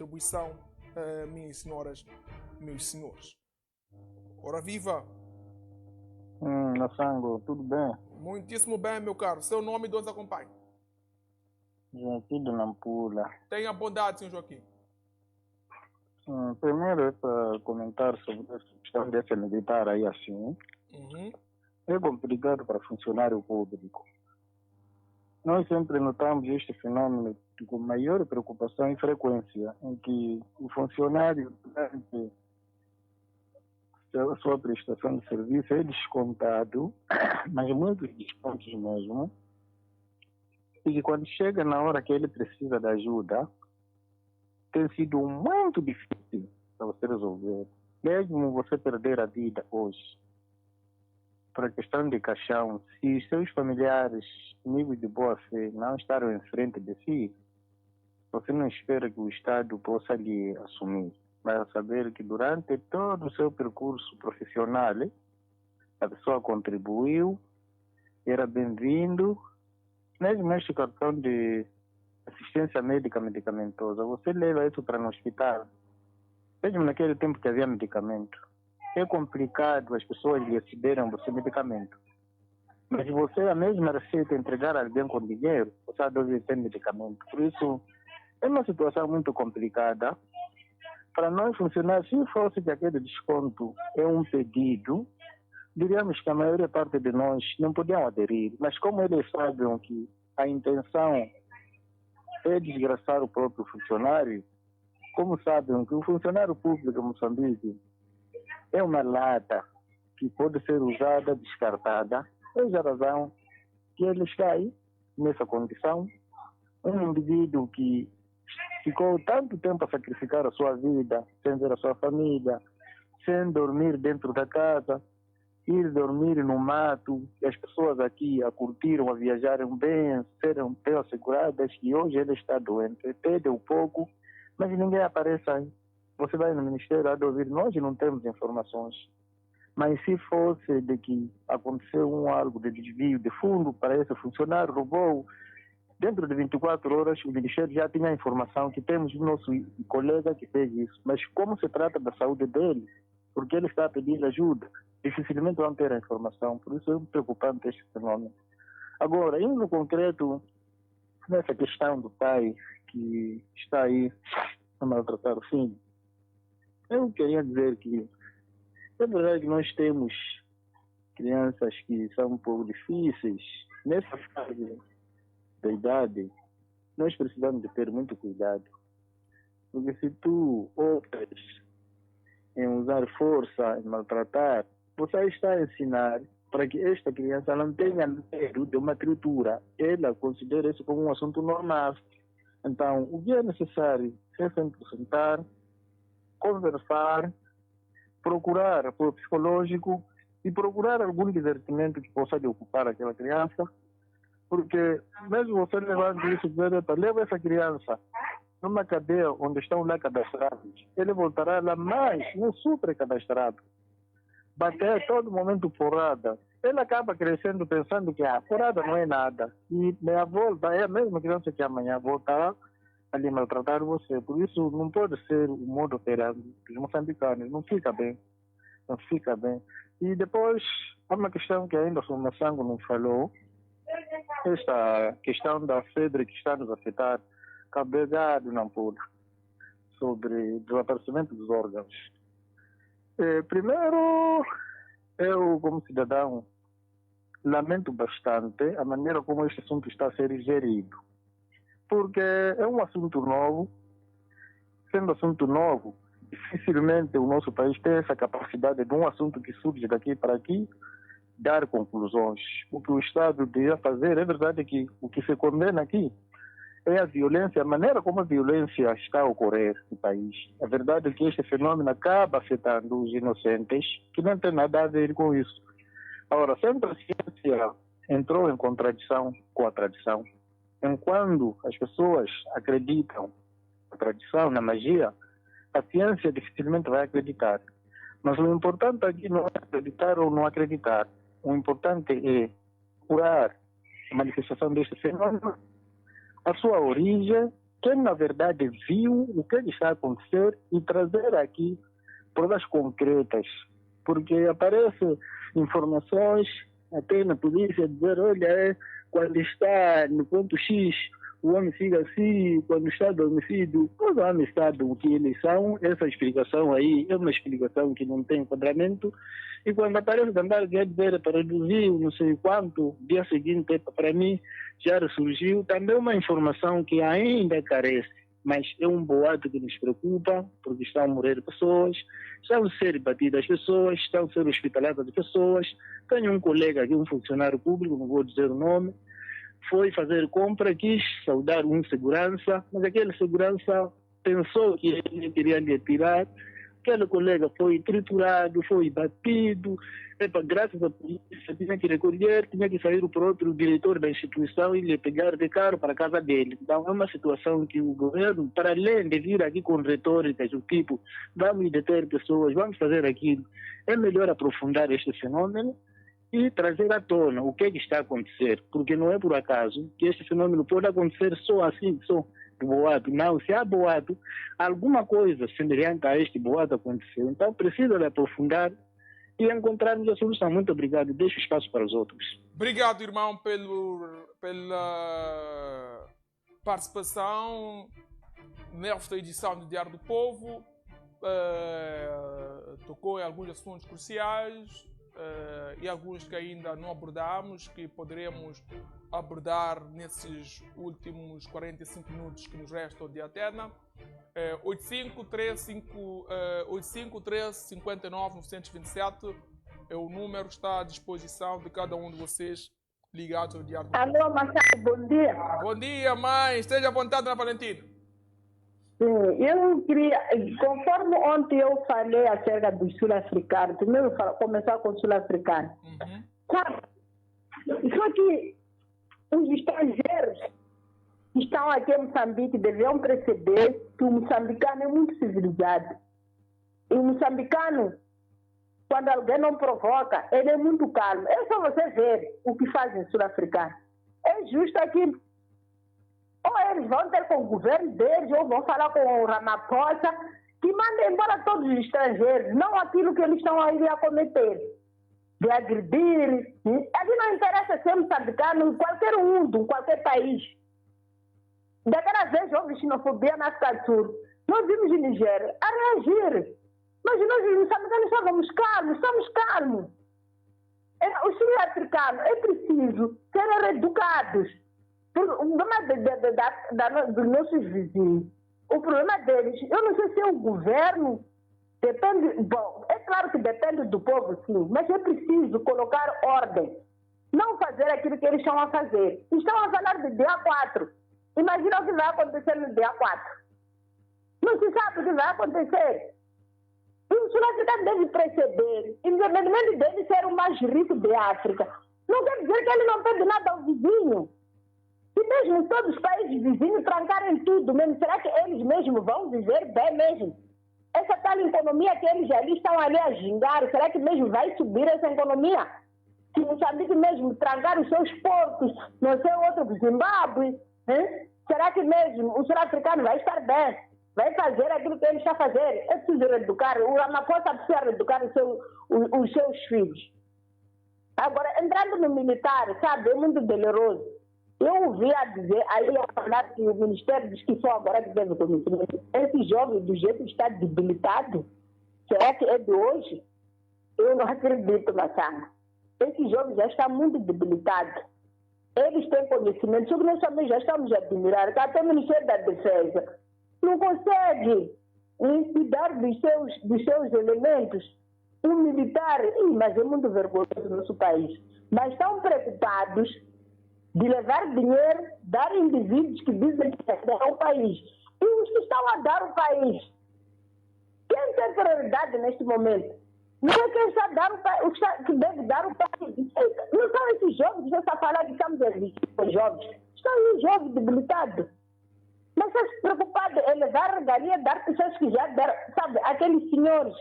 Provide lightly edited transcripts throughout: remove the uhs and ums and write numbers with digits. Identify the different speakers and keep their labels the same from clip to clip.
Speaker 1: contribuição, minhas senhoras, meus senhores. Ora viva!
Speaker 2: Massango, tudo bem?
Speaker 1: Muitíssimo bem, meu caro. Seu nome e de onde acompanha?
Speaker 2: Joaquim de Nampula.
Speaker 1: Tenha bondade, senhor Joaquim.
Speaker 2: Primeiro é para comentar sobre essa questão dessa militar aí assim. É complicado para funcionário público. Nós sempre notamos este fenômeno com maior preocupação e frequência, em que o funcionário, durante a sua prestação de serviço, é descontado, mas muitos descontos mesmo, e que quando chega na hora que ele precisa de ajuda, tem sido muito difícil para você resolver. Mesmo você perder a vida hoje, por questão de caixão, se os seus familiares, nível de boa-fé, não estarem em frente de si, você não espera que o Estado possa lhe assumir. Vai saber que durante todo o seu percurso profissional, a pessoa contribuiu, era bem-vindo. Mesmo este cartão de assistência médica medicamentosa, você leva isso para no hospital. Mesmo naquele tempo que havia medicamento. É complicado as pessoas lhe cederem você medicamento. Mas se você a mesma receita entregar a alguém com dinheiro, você deve ter medicamento. Por isso, é uma situação muito complicada. Para nós funcionar, se fosse que aquele desconto é um pedido, diríamos que a maior parte de nós não podiam aderir. Mas como eles sabem que a intenção é desgraçar o próprio funcionário, como sabem que o funcionário público de Moçambique é uma lata que pode ser usada, descartada, é a razão que ele está aí, nessa condição. Um indivíduo que ficou tanto tempo a sacrificar a sua vida, sem ver a sua família, sem dormir dentro da casa, ir dormir no mato, e as pessoas aqui a curtiram, a viajarem bem, serem bem asseguradas, e hoje ele está doente, pede um pouco, mas ninguém aparece aí. Você vai no Ministério a ouvir, nós não temos informações. Mas se fosse de que aconteceu algo de desvio de fundo para esse funcionário, roubou, dentro de 24 horas o Ministério já tinha a informação que temos o nosso colega que fez isso. Mas como se trata da saúde dele, porque ele está a pedir ajuda, dificilmente vão ter a informação. Por isso é preocupante este fenômeno. Agora, indo no concreto, nessa questão do pai que está aí a maltratar o filho, eu queria dizer que é verdade que nós temos crianças que são um pouco difíceis. Nessa fase da idade, nós precisamos de ter muito cuidado. Porque se tu optas em usar força, em maltratar, você está a ensinar para que esta criança não tenha medo de uma tritura. Ela considera isso como um assunto normal. Então, o que é necessário é sempre sentar, conversar, procurar apoio psicológico e procurar algum divertimento que possa lhe ocupar aquela criança, porque mesmo você levando isso, leva essa criança numa cadeia onde estão lá cadastrados, ele voltará lá mais um super cadastrado. Bater a todo momento porrada. Ele acaba crescendo pensando que a porrada não é nada. E na volta é a mesma criança que amanhã voltará a lhe maltratar você. Por isso não pode ser o modo operando dos moçambicanos. Não fica bem. Não fica bem. E depois, há uma questão que ainda o Massango não falou. Esta questão da febre que está nos a afetar, cabegado não pude, sobre o desaparecimento dos órgãos. Primeiro, eu como cidadão lamento bastante a maneira como este assunto está a ser gerido, porque é um assunto novo. Sendo assunto novo, dificilmente o nosso país tem essa capacidade de um assunto que surge daqui para aqui dar conclusões. O que o Estado devia fazer, é verdade que o que se condena aqui é a violência, a maneira como a violência está a ocorrer no país. A verdade é que este fenômeno acaba afetando os inocentes, que não tem nada a ver com isso. Ora, sempre a ciência entrou em contradição com a tradição. Enquanto as pessoas acreditam na tradição, na magia, a ciência dificilmente vai acreditar. Mas o importante aqui não é acreditar ou não acreditar. O importante é curar a manifestação deste fenômeno, a sua origem quem na verdade viu o que está a acontecer e trazer aqui provas concretas, porque aparecem informações até na polícia dizer, olha, quando está no ponto X, o homem fica assim, quando está do homicídio, os homens sabem o que eles são, essa explicação aí é uma explicação que não tem enquadramento, e quando aparece andar de dizer para reduzir não sei quanto, dia seguinte, para mim, já ressurgiu, também uma informação que ainda carece, mas é um boato que nos preocupa, porque estão a morrer pessoas, estão a ser batidas pessoas, estão a ser hospitalizadas pessoas. Tenho um colega aqui, um funcionário público, não vou dizer o nome, foi fazer compra, quis saudar um segurança, mas aquele segurança pensou que ele queria lhe tirar. Aquele colega foi triturado, foi batido. Graças à polícia, tinha que recolher, tinha que sair para outro diretor da instituição e lhe pegar de carro para a casa dele. Então, é uma situação que o governo, para além de vir aqui com retóricas do tipo, vamos deter pessoas, vamos fazer aquilo, é melhor aprofundar este fenômeno e trazer à tona o que está a acontecer, porque não é por acaso que este fenômeno pode acontecer só assim, só boato. Não, se há boato, alguma coisa semelhante a este boato aconteceu. Então precisa de aprofundar e encontrarmos a solução. Muito obrigado. Deixo espaço para os outros.
Speaker 1: Obrigado, irmão, pela participação nesta edição do Diário do Povo. Tocou em alguns assuntos cruciais e alguns que ainda não abordamos, que poderemos abordar nesses últimos 45 minutos que nos restam de antena. 85-13-59-927 é o número que está à disposição de cada um de vocês ligados ao Diário do Povo.
Speaker 3: Alô, Machado, bom dia.
Speaker 1: Bom dia, mãe. Esteja à vontade, Dona Valentina.
Speaker 3: Sim, eu queria, conforme ontem eu falei acerca dos sul-africanos, primeiro começar com o sul-africano. Sabe, só que os estrangeiros que estão aqui em Moçambique deviam perceber que o moçambicano é muito civilizado. E o moçambicano, quando alguém não provoca, ele é muito calmo. É só você ver o que fazem os sul-africanos. É justo aqui. Ou eles vão ter com o governo deles, ou vão falar com o Ramaphosa, que mandem embora todos os estrangeiros, não aquilo que eles estão aí a cometer, de agredir. Ali não interessa ser moçambicano, qualquer um, de qualquer país. Daquela vez houve xenofobia na África do Sul. Nós vimos em Nigéria a reagir. Mas nós, os moçambicanos, estamos calmos. Os sul-africanos é preciso serem reeducados. O problema dos nossos vizinhos, o problema deles, eu não sei se é o governo, depende, bom, é claro que depende do povo, sim, mas é preciso colocar ordem, não fazer aquilo que eles estão a fazer. Estão a falar de dia 4, imagina o que vai acontecer no dia 4. Não se sabe o que vai acontecer. O sul-africano deve perceber, independentemente dele ser o mais rico da África, não quer dizer que ele não pede nada ao vizinho. E mesmo todos os países vizinhos trancarem tudo, mesmo, será que eles mesmos vão viver bem mesmo? Essa tal economia que eles ali estão ali a gingar, será que mesmo vai subir essa economia? Se Moçambique mesmo trancar os seus portos, não sei outro Zimbábue, hein? Será que mesmo o sul-africano vai estar bem? Vai fazer aquilo que ele está a fazer? É preciso educar, o Ramaphosa precisa educar os seus filhos. Agora, entrando no militar, sabe, é muito doloroso. Eu ouvi a dizer, aí a falar que o Ministério diz que só agora que deve conhecimento. Esse jovem do jeito que está debilitado, será que é de hoje? Eu não acredito, Machado. Esse jovem já está muito debilitado. Eles têm conhecimento, só que nós também já estamos a admirar, que até o Ministério da Defesa não consegue cuidar dos seus elementos. Um militar, mas é muito vergonhoso no nosso país, mas estão preocupados de levar dinheiro, dar indivíduos que dizem que querem o país. E os que estão a dar o país, quem tem prioridade neste momento? Não é quem está a dar o país, que deve dar o país. Não são esses jovens que já está a falar que estamos a os jovens. Estão aí jovens debilitados. Mas estão preocupados em levar regalia, dar pessoas que já deram, sabe, aqueles senhores.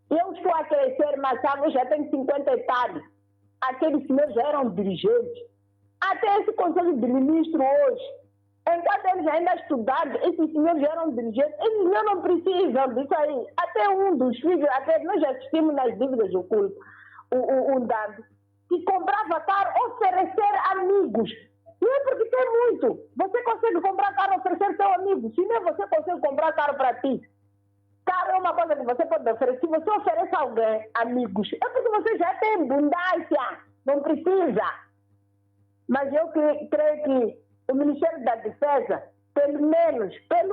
Speaker 3: Eu estou a crescer, mas sabe, eu já tenho 50 e tal. Aqueles senhores já eram dirigentes. Até esse Conselho de Ministros hoje, Enquanto eles ainda estudaram, esses senhores eram dirigentes, esses senhores não precisam disso aí. Até um dos filhos, até nós já assistimos nas dívidas ocultas, um dado, que comprava carro, oferecer amigos. Não é porque tem muito. Você consegue comprar carro, oferecer seu amigo. Se nem você consegue comprar carro para ti. Carro é uma coisa que você pode oferecer. Se você oferece a alguém amigos, é porque você já tem abundância. Não precisa. Mas eu creio que o Ministério da Defesa, pelo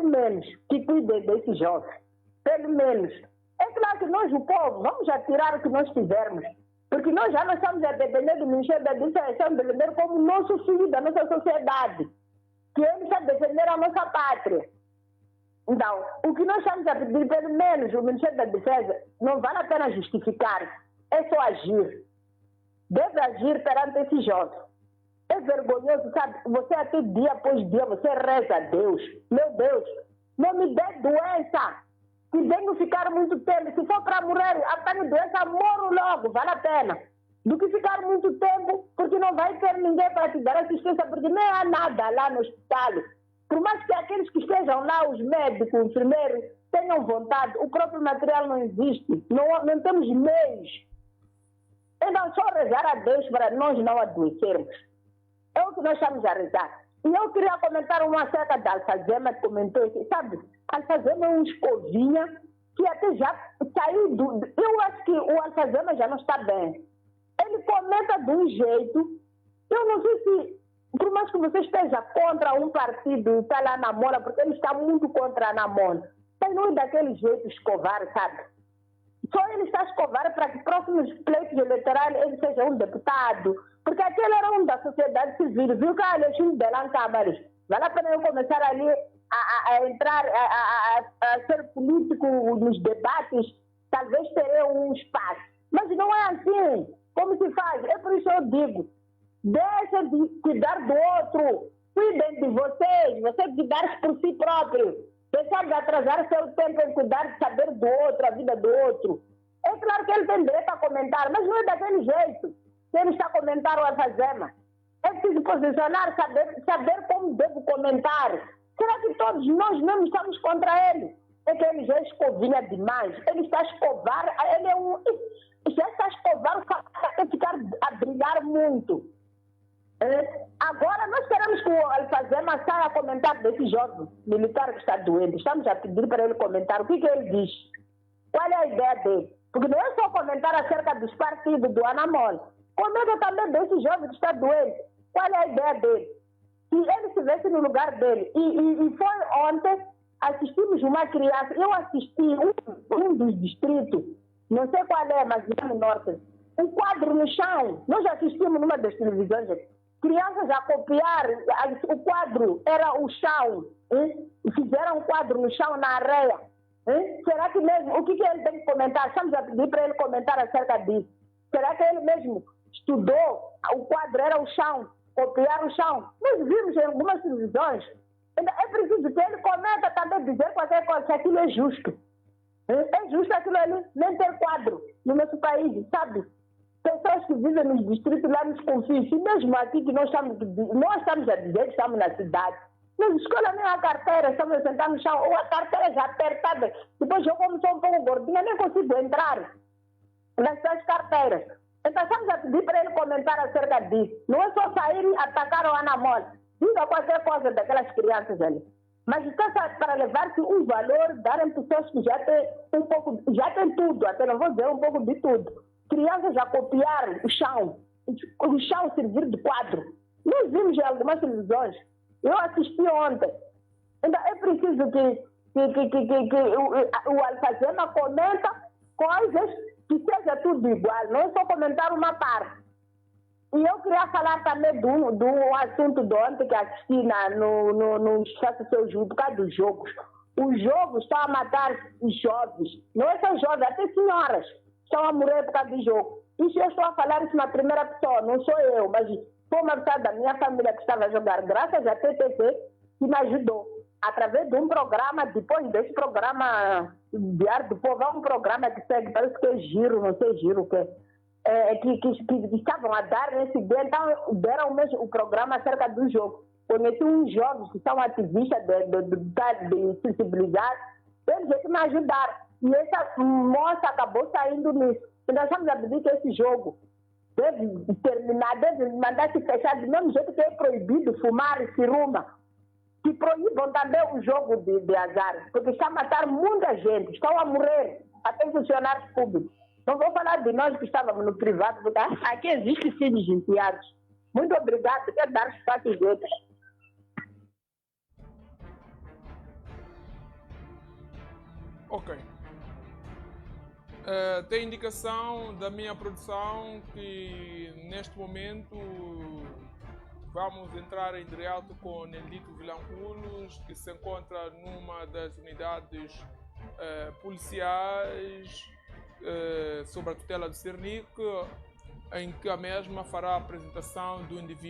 Speaker 3: menos, que cuide desses jovens. Pelo menos. É claro que nós, o povo, vamos já tirar o que nós tivermos. Porque nós já não estamos a depender do Ministério da Defesa, estamos a depender como nosso filho da nossa sociedade. Que ele está a defender a nossa pátria. Então, o que nós estamos a pedir, pelo menos, o Ministério da Defesa, não vale a pena justificar. É só agir. Deve agir perante esses jovens. É vergonhoso, sabe? Você até dia após dia, você reza a Deus. Meu Deus, não me dê doença. Se venho ficar muito tempo, se for para morrer, apanho doença, morro logo, vale a pena. Do que ficar muito tempo, porque não vai ter ninguém para te dar assistência, porque nem há nada lá no hospital. Por mais que aqueles que estejam lá, os médicos, os enfermeiros, tenham vontade, o próprio material não existe. Não temos meios. Então, só rezar a Deus para nós não adoecermos. É o que nós estamos a rezar. E eu queria comentar uma acerca da Alfazema, que comentou aqui. Sabe, Alfazema é um escovinha que até já saiu do... Eu acho que o Alfazema já não está bem. Ele comenta de um jeito... Eu não sei se, por mais que você esteja contra um partido, está lá na mola, porque ele está muito contra a Namona. Mas não é daquele jeito escovar, sabe? Só ele está a escovar para que próximos pleitos eleitorais ele seja um deputado. Porque aquele era um da sociedade civil. Viu que a Alexandre Belan Câmaras. Vale a pena eu começar ali a entrar, a ser político nos debates. Talvez terei um espaço. Mas não é assim. Como se faz? É por isso que eu digo. Deixa de cuidar do outro. Cuidem de vocês. Vocês cuidarem por si próprios. Deixar de atrasar seu tempo em cuidar de saber do outro, a vida do outro. É claro que ele tem direito a comentar, mas não é daquele jeito. Se ele está a comentar o Alfazema. É preciso posicionar, saber como devo comentar. Será que todos nós mesmos estamos contra ele? É que ele já escovinha demais. Ele está a escovar, ele é já está a escovar até ficar a brilhar muito. Agora nós queremos que o Alfazema saia a comentar desse jovem militar que está doente. Estamos a pedir para ele comentar o que ele diz. Qual é a ideia dele? Porque não é só comentar acerca dos partidos do Anamol. Comenta também desse jovem que está doente. Qual é a ideia dele? Se ele estivesse no lugar dele. E foi ontem, assistimos uma criança. Eu assisti um dos distritos, não sei qual é, mas no norte. Um quadro no chão. Nós assistimos numa das televisões. Crianças a copiar. O quadro era o chão. Fizeram um quadro no chão, na areia. Será que mesmo... O que ele tem que comentar? Estamos a pedir para ele comentar acerca disso. Será que ele mesmo estudou? O quadro era o chão, copiar o chão. Nós vimos em algumas televisões. É preciso que ele comenta também, dizer qualquer coisa, que aquilo é justo. É justo aquilo ali, nem ter quadro no nosso país, sabe? Pessoas que vivem nos distritos lá nos confins, e mesmo aqui que nós estamos a dizer que estamos na cidade. Nas escolas nem a carteira, estamos a sentar no chão, ou a carteira já apertada. Depois eu, como sou um pouco gordinha, nem consigo entrar nas suas carteiras. Então estamos a pedir para ele comentar acerca disso. Não é só sair e atacar o Anamol. Diga qualquer coisa daquelas crianças ali. Mas está para levar-se um valor, darem pessoas que já têm um pouco, já têm tudo, até não vou dizer um pouco de tudo. Crianças a copiar o chão servir de quadro. Nós vimos em algumas televisões. Eu assisti ontem. Então é preciso que o Alfazema comenta coisas que seja tudo igual, não é só comentar uma parte. E eu queria falar também do assunto de ontem que assisti no Faça Seu Jogo, por causa dos jogos. Os jogos estão a matar os jovens. Não é só jovens, até senhoras estão a morrer por causa do jogo. Isso eu estou a falar isso na primeira pessoa, não sou eu, mas foi uma pessoa da minha família que estava a jogar, graças a TTC, que me ajudou. Através de um programa, depois desse programa Diário do Povo, é um programa que segue, parece que é Giro, não sei Giro o que que estavam a dar nesse dia, então deram mesmo o programa acerca do jogo. conheci uns jovens que são ativistas de sensibilidade, eles é que me ajudaram. E essa moça acabou saindo nisso. E nós estamos a pedir que esse jogo deve terminar, deve mandar se fechar do mesmo jeito que é proibido fumar e ciruma. Que proíbam também o jogo de azar, porque está a matar muita gente, estão a morrer, até funcionários públicos. Não vou falar de nós que estávamos no privado, porque aqui existem filhos enfiados. Muito obrigado, quero dar espaço aos outros.
Speaker 1: Ok. Tem indicação da minha produção que neste momento vamos entrar em direto com Nelito Vilanculos, que se encontra numa das unidades policiais sob a tutela do Cernic, em que a mesma fará a apresentação do indivíduo